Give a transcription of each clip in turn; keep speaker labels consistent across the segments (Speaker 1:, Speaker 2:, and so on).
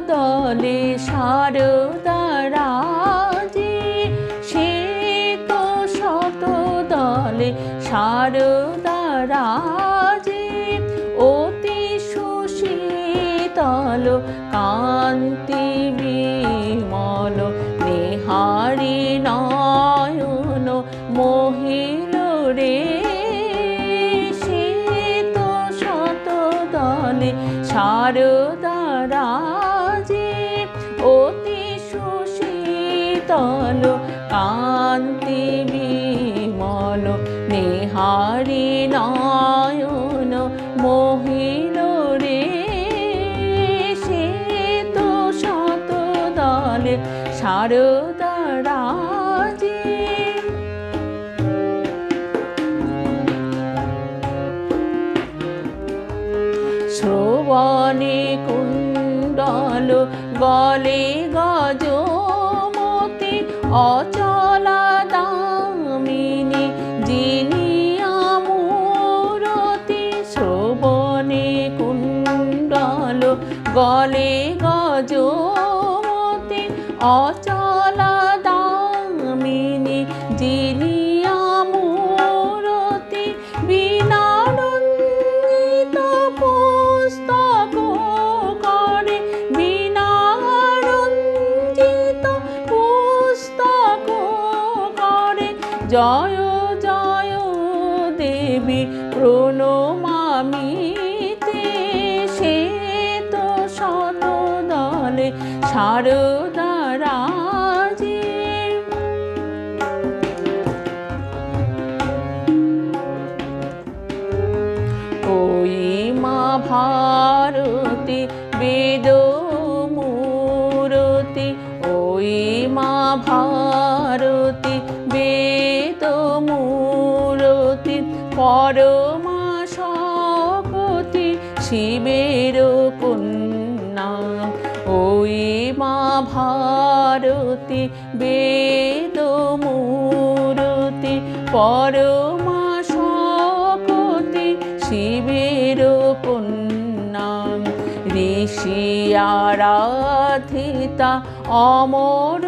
Speaker 1: দলে সারদা রাজে, সে তো শত দলে সারদা রাজে। অতি সুশীতল কান্তি বিমল নেহারি নয়ন মোহিল রে। সে তো শত দলে সারদা রাজে, অতি সুশীতল কান্তি বিমল নেহারি নয়ন মোহিল রে। সে তো শত দলে সারদা রাজে। শ্রবণে কুণ্ডল গলে গজমতি, অচলা দামিনী জিনিয়া মূরতি। শ্রবণে কুণ্ডল গলে গজমতি, অচলা দামিনী জিনিয়া মূরতি। বিনারঞ্জিত পুস্তক করে, বিনারঞ্জিত পুস্তক করে। জয় জয় দেবী প্রণমামি তে, সে তো শত দলে সারদা রাজে। ওই মা ভারতী বেদ মূরতি, ওই মা ভারতী বেদ মূরতি। পরমা শপতি শিবের কন্যা, ওই মা ভারতী বেদ মূরতি। পরমা শপতি শিবের কন্যা। ঋষি আরাধিতা অমর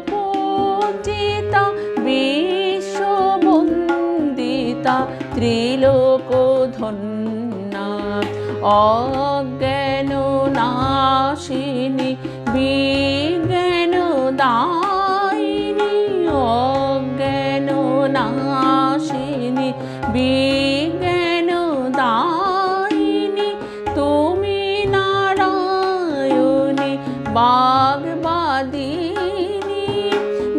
Speaker 1: পূজিতা, বিশ্ববন্দিতা ত্রিলোক ধন্যা। অজ্ঞান নাশিনী বিজ্ঞান দায়িনী, অজ্ঞান নাশিনী বিজ্ঞান দায়িনী। তুমি নারায়ণী বাগবাদিনী,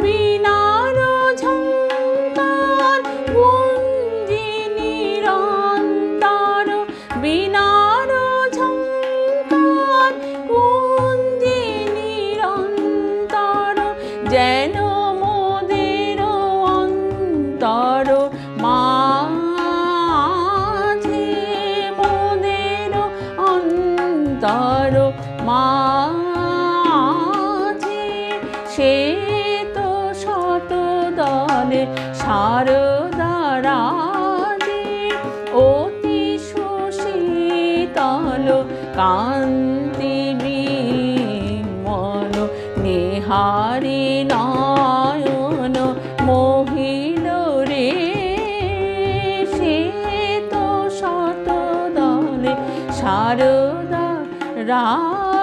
Speaker 1: বিনার ঝঙ্কার গুঞ্জি নিরন্তর। বিনার ঝঙ্কার গুঞ্জি নিরন্তর, যেন মোদের অন্তর মাঝে, মোদের অন্তর মাঝে। সে তো শত দলে সারদা রাজে, অতি সুশীতল কান্তি বিমল নেহারি নয়ন মোহিল রে। সে তো শত দলে সারদা রাজে।